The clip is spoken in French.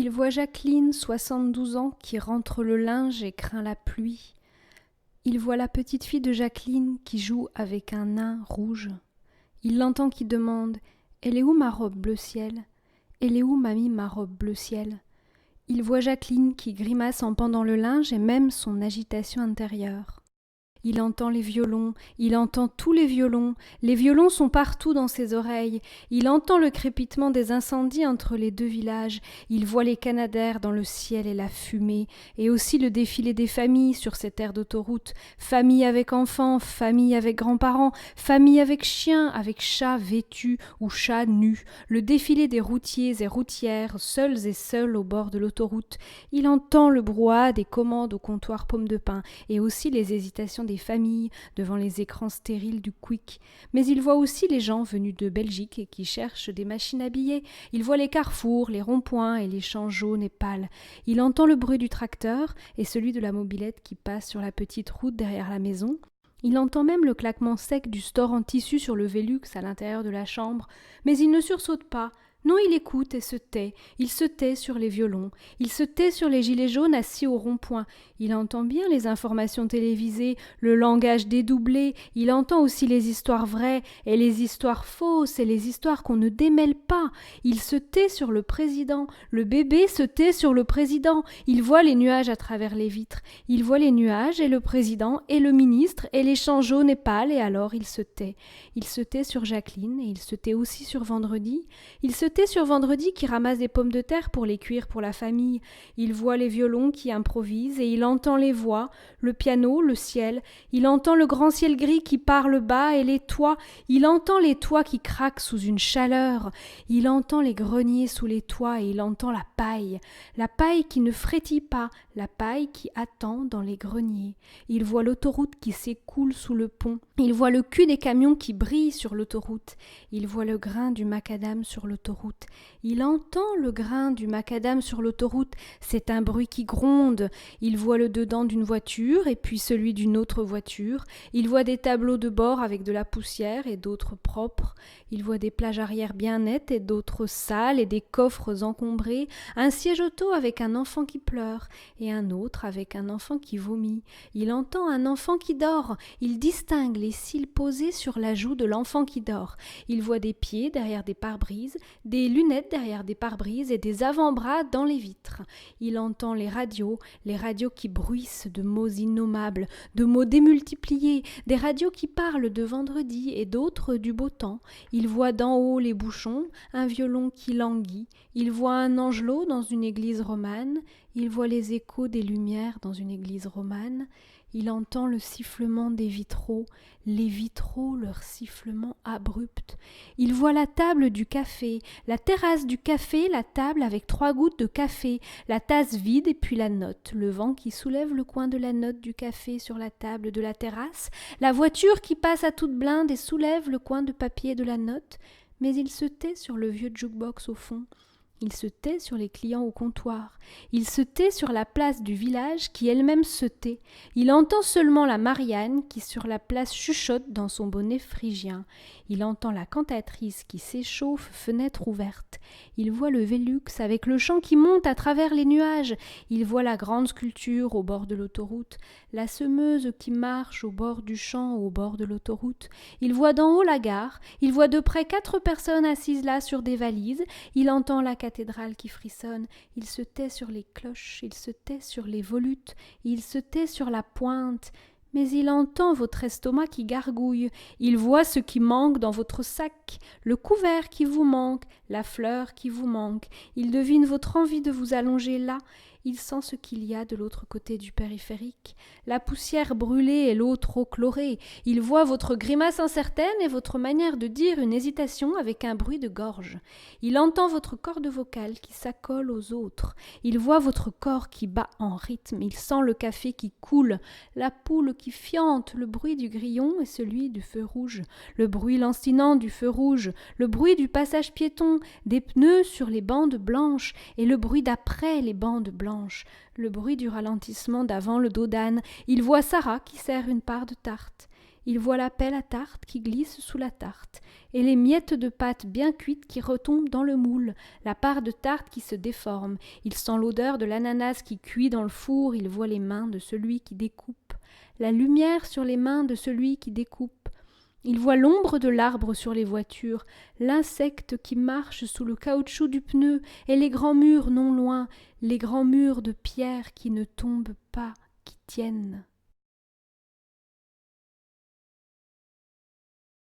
Il voit Jacqueline, 72 ans, qui rentre le linge et craint la pluie. Il voit la petite fille de Jacqueline qui joue avec un nain rouge. Il l'entend qui demande « Elle est où ma robe bleu ciel ? Elle est où, mamie, ma robe bleu ciel ?» Il voit Jacqueline qui grimace en pendant le linge et même son agitation intérieure. Il entend les violons, il entend tous les violons sont partout dans ses oreilles, il entend le crépitement des incendies entre les deux villages, il voit les canadaires dans le ciel et la fumée, et aussi le défilé des familles sur cette aire d'autoroute, famille avec enfants, famille avec grands-parents, famille avec chiens, avec chats vêtus ou chats nus, le défilé des routiers et routières, seuls et seuls au bord de l'autoroute, il entend le brouhaha des commandes au comptoir pomme de pin, et aussi les hésitations des familles devant les écrans stériles du Quick. Mais il voit aussi les gens venus de Belgique et qui cherchent des machines à billets. Il voit les carrefours, les ronds-points et les champs jaunes et pâles. Il entend le bruit du tracteur et celui de la mobilette qui passe sur la petite route derrière la maison. Il entend même le claquement sec du store en tissu sur le Velux à l'intérieur de la chambre. Mais il ne sursaute pas. Non, il écoute et se tait. Il se tait sur les violons. Il se tait sur les gilets jaunes assis au rond-point. Il entend bien les informations télévisées, le langage dédoublé. Il entend aussi les histoires vraies et les histoires fausses et les histoires qu'on ne démêle pas. Il se tait sur le président. Le bébé se tait sur le président. Il voit les nuages à travers les vitres. Il voit les nuages et le président et le ministre et les champs jaunes et pâles et alors il se tait. Il se tait sur Jacqueline et il se tait aussi sur Vendredi. Il se tait sur Vendredi qui ramasse des pommes de terre pour les cuire pour la famille. Il voit les violons qui improvisent et il entend les voix, le piano, le ciel. Il entend le grand ciel gris qui parle bas et les toits. Il entend les toits qui craquent sous une chaleur. Il entend les greniers sous les toits et il entend la paille qui ne frétille pas, la paille qui attend dans les greniers. Il voit l'autoroute qui s'écoule sous le pont. Il voit le cul des camions qui brillent sur l'autoroute. Il voit le grain du macadam sur l'autoroute. Il entend le grain du macadam sur l'autoroute. C'est un bruit qui gronde. Il voit le dedans d'une voiture et puis celui d'une autre voiture. Il voit des tableaux de bord avec de la poussière et d'autres propres. Il voit des plages arrière bien nettes et d'autres sales et des coffres encombrés. Un siège auto avec un enfant qui pleure et un autre avec un enfant qui vomit. Il entend un enfant qui dort. Il distingue les cils posés sur la joue de l'enfant qui dort. Il voit des pieds derrière des pare-brises, des lunettes derrière des pare-brises et des avant-bras dans les vitres. Il entend les radios qui bruissent de mots innommables, de mots démultipliés, des radios qui parlent de vendredi et d'autres du beau temps. Il voit d'en haut les bouchons, un violon qui languit. Il voit un angelot dans une église romane. Il voit les échos des lumières dans une église romane. Il entend le sifflement des vitraux, les vitraux, leur sifflement abrupt. Il voit la table du café, la terrasse du café, la table avec 3 gouttes de café, la tasse vide et puis la note, le vent qui soulève le coin de la note du café sur la table de la terrasse, la voiture qui passe à toute blinde et soulève le coin de papier de la note, mais il se tait sur le vieux jukebox au fond. Il se tait sur les clients au comptoir. Il se tait sur la place du village qui elle-même se tait. Il entend seulement la Marianne qui sur la place chuchote dans son bonnet phrygien. Il entend la cantatrice qui s'échauffe, fenêtre ouverte. Il voit le Velux avec le chant qui monte à travers les nuages. Il voit la grande sculpture au bord de l'autoroute, la semeuse qui marche au bord du champ au bord de l'autoroute. Il voit d'en haut la gare. Il voit de près 4 personnes assises là sur des valises. Il entend la cathédrale qui frissonne, il se tait sur les cloches, il se tait sur les volutes, il se tait sur la pointe, mais il entend votre estomac qui gargouille, il voit ce qui manque dans votre sac, le couvert qui vous manque, la fleur qui vous manque, il devine votre envie de vous allonger là, il sent ce qu'il y a de l'autre côté du périphérique, la poussière brûlée et l'eau trop chlorée, il voit votre grimace incertaine et votre manière de dire une hésitation avec un bruit de gorge, il entend votre corde vocale qui s'accole aux autres, il voit votre corps qui bat en rythme, il sent le café qui coule, la poule qui fiente, le bruit du grillon et celui du feu rouge, le bruit lancinant du feu rouge, le bruit du passage piéton, des pneus sur les bandes blanches et le bruit d'après les bandes blanches. Le bruit du ralentissement d'avant le dos d'âne. Il voit Sarah qui sert une part de tarte. Il voit la pelle à tarte qui glisse sous la tarte, et les miettes de pâte bien cuites qui retombent dans le moule, la part de tarte qui se déforme. Il sent l'odeur de l'ananas qui cuit dans le four, il voit les mains de celui qui découpe, la lumière sur les mains de celui qui découpe. Il voit l'ombre de l'arbre sur les voitures, l'insecte qui marche sous le caoutchouc du pneu, et les grands murs non loin, les grands murs de pierre qui ne tombent pas, qui tiennent.